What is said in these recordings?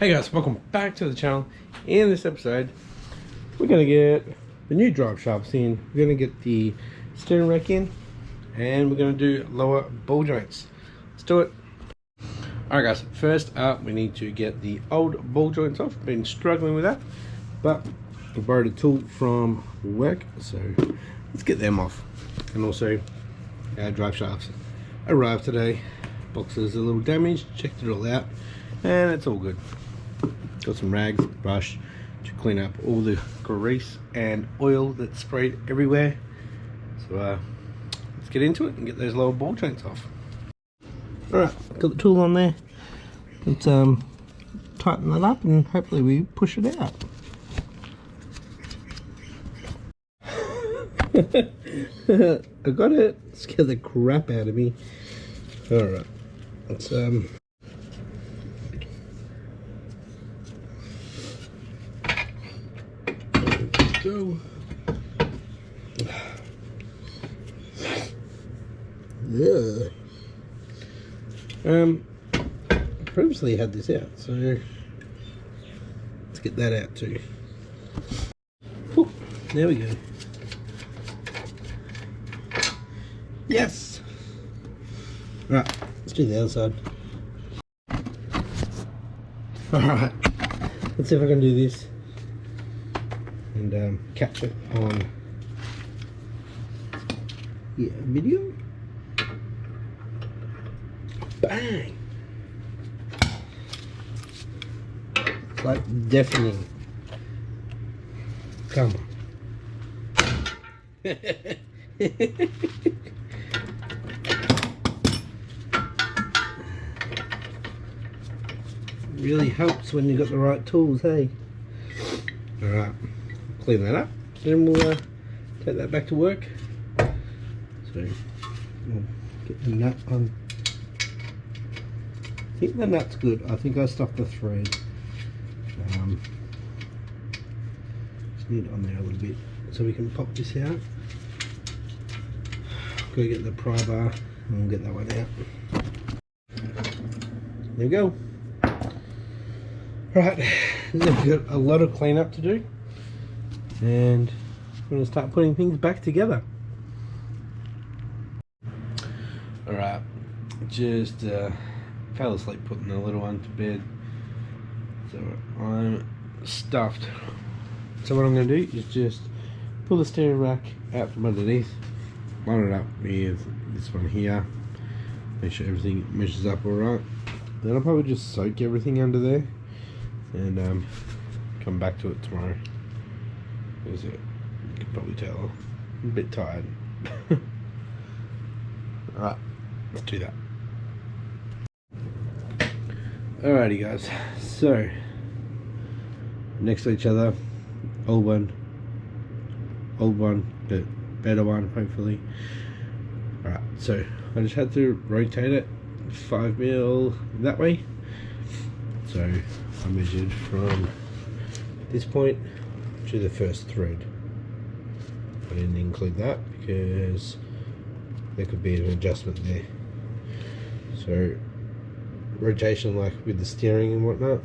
Hey guys, welcome back to the channel. In this episode, we're going to get the new drive shafts in. We're going to get the steering rack in, and we're going to do lower ball joints. Let's do it. Alright guys, first up we need to get the old ball joints off. Been struggling with that, but I borrowed a tool from work, so let's get them off. And also our drive shafts arrived today. Box is a little damaged, checked it all out, and it's all good. Got some rags, brush to clean up all the grease and oil that's sprayed everywhere. So let's get into it and get those lower ball joints off. Alright, got the tool on there. Let's tighten that up and hopefully we push it out. I got it. Scared the crap out of me. Alright, let's there we go. Yeah. Previously had this out, so let's get that out too. Whew, there we go. Yes. Right, let's do the other side. Alright, let's see if I can do this and catch it on video. Bang! It's like deafening. Come on. Really helps when you've got the right tools, hey? Alright, clean that up, then we'll take that back to work. So, we'll get the nut on. I think the nut's good. I think I stuffed the thread. Just need it on there a little bit so we can pop this out. Go get the pry bar and we'll get that one out. There we go. Right, we've got a lot of cleanup to do, and we're going to start putting things back together. Alright, just fell asleep putting the little one to bed, so I'm stuffed. So what I'm going to do is just pull the steering rack out from underneath, line it up with this one here, make sure everything measures up alright. Then I'll probably just soak everything under there and come back to it tomorrow. Is it? You can probably tell I'm a bit tired. Alright, let's do that. Alrighty guys, so next to each other, old one, but better one hopefully. Alright, so I just had to rotate it 5 mil that way. So I measured from this point to the first thread. I didn't include that because there could be an adjustment there. So rotation, like with the steering and whatnot,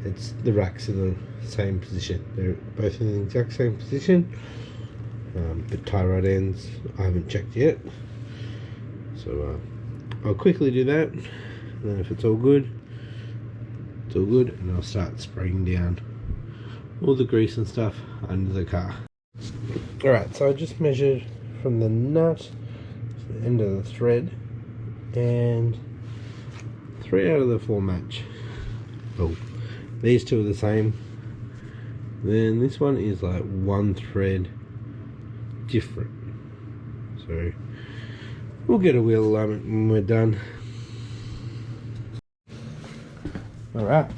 it's the racks in the same position. They're both in the exact same position. The tie rod ends I haven't checked yet. So I'll quickly do that, and then if it's all good, it's all good, and I'll start spraying down all the grease and stuff under the car. Alright, so I just measured from the nut to the end of the thread, and 3 out of the 4 match. Oh, these two are the same. Then this one is like 1 thread different. So we'll get a wheel alignment when we're done. Alright,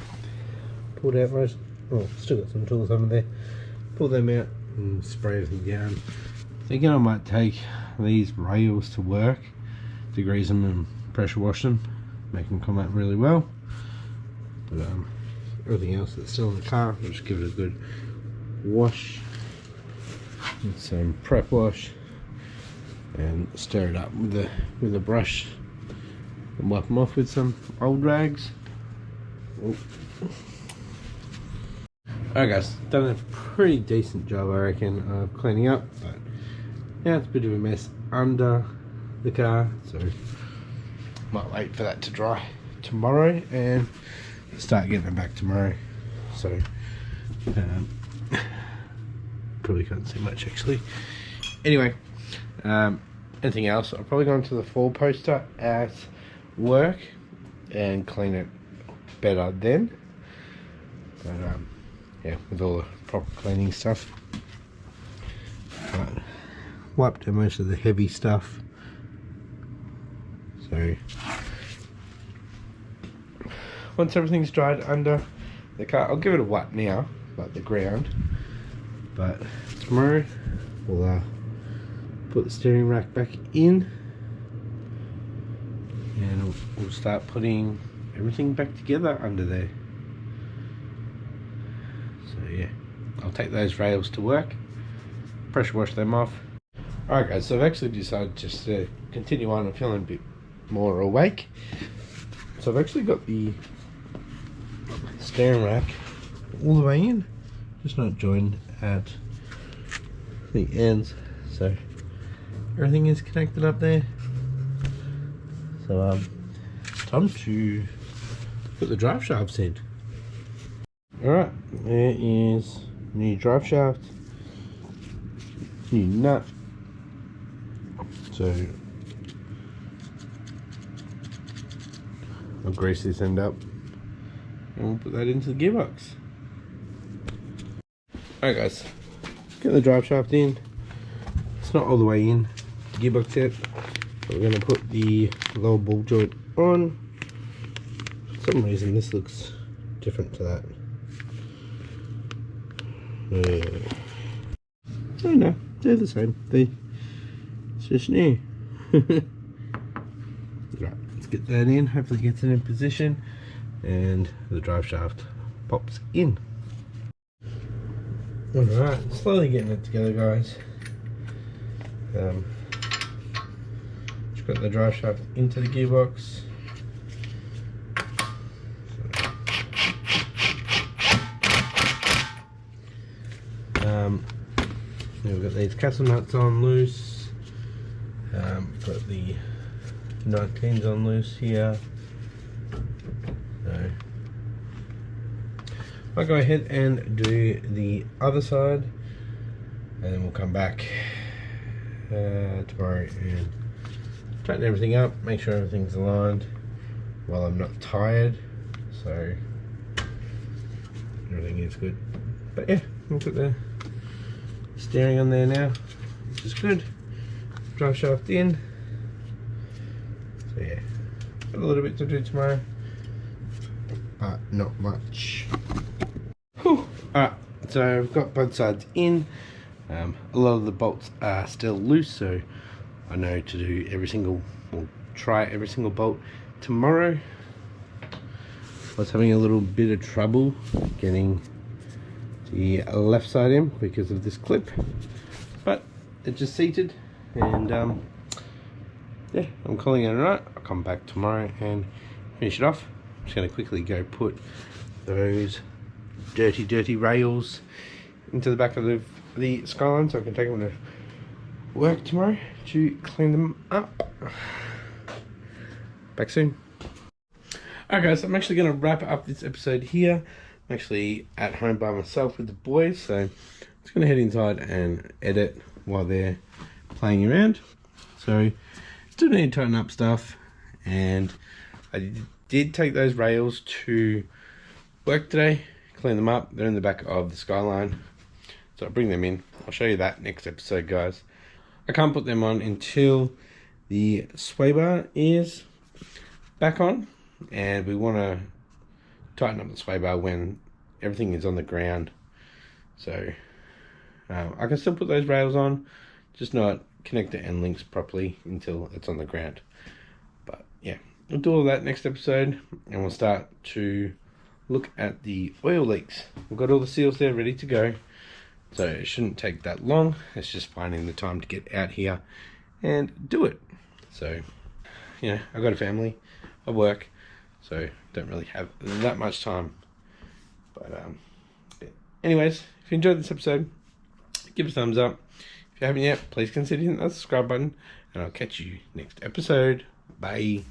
pulled out most, oh, still got some tools under there. Pull them out and spray everything down. Thinking I might take these rails to work, degrease them and pressure wash them, make them come out really well. But everything else that's still in the car, I'll just give it a good wash with some prep wash and stir it up with a brush and wipe them off with some old rags. Alright guys, done a pretty decent job I reckon of cleaning up, but yeah, it's a bit of a mess under the car, so might wait for that to dry tomorrow and start getting it back tomorrow. So probably can't see much actually. Anyway, anything else, I'll probably go into the fall poster at work and clean it better then, but yeah, with all the proper cleaning stuff. But wiped out most of the heavy stuff, so once everything's dried under the car, I'll give it a wipe now, like the ground, but tomorrow we'll put the steering rack back in and we'll start putting everything back together under there. So yeah, I'll take those rails to work, pressure wash them off. Alright guys, so I've actually decided just to continue on. I'm feeling a bit more awake, so I've actually got the steering rack all the way in, just not joined at the ends, so everything is connected up there. So time to put the drive shafts in. Alright, there is new drive shaft, new nut, so I'll grease this end up and we'll put that into the gearbox. Alright guys, get the drive shaft in. It's not all the way in the gearbox yet, but we're going to put the lower ball joint on. For some reason this looks different to that. Oh no, they're the same. It's just new. Right, let's get that in. Hopefully it gets it in position and the drive shaft pops in. Alright, slowly getting it together guys. Just got the drive shaft into the gearbox. We've got these castle nuts on loose. Got the 19s on loose here. So I'll go ahead and do the other side, and then we'll come back tomorrow and tighten everything up, make sure everything's aligned while I'm not tired, so everything is good. But yeah, we'll put the steering on there now, which is good. Drive shaft in. So yeah, got a little bit to do tomorrow, but not much. Alright, so I've got both sides in. A lot of the bolts are still loose, so I know to do every single, or try every single bolt tomorrow. I was having a little bit of trouble getting the left side in because of this clip, but it just seated, and yeah, I'm calling it alright. I'll come back tomorrow and finish it off. I'm just going to quickly go put those dirty rails into the back of the Skyline so I can take them to work tomorrow to clean them up. Back soon. Alright guys, I'm actually going to wrap up this episode here. I'm actually at home by myself with the boys, so I'm just going to head inside and edit while they're playing around. So still need to tighten up stuff, and I did take those rails to work today, clean them up. They're in the back of the Skyline, so I'll bring them in. I'll show you that next episode guys. I can't put them on until the sway bar is back on, and we want to tighten up the sway bar when everything is on the ground. So I can still put those rails on, just not connect the end links properly until it's on the ground. But yeah, we'll do all that next episode, and we'll start to look at the oil leaks. We've got all the seals there ready to go, so it shouldn't take that long. It's just finding the time to get out here and do it. So, you know, I've got a family, I work, so don't really have that much time. But anyways, if you enjoyed this episode, give us a thumbs up. If you haven't yet, please consider hitting that subscribe button, and I'll catch you next episode. Bye.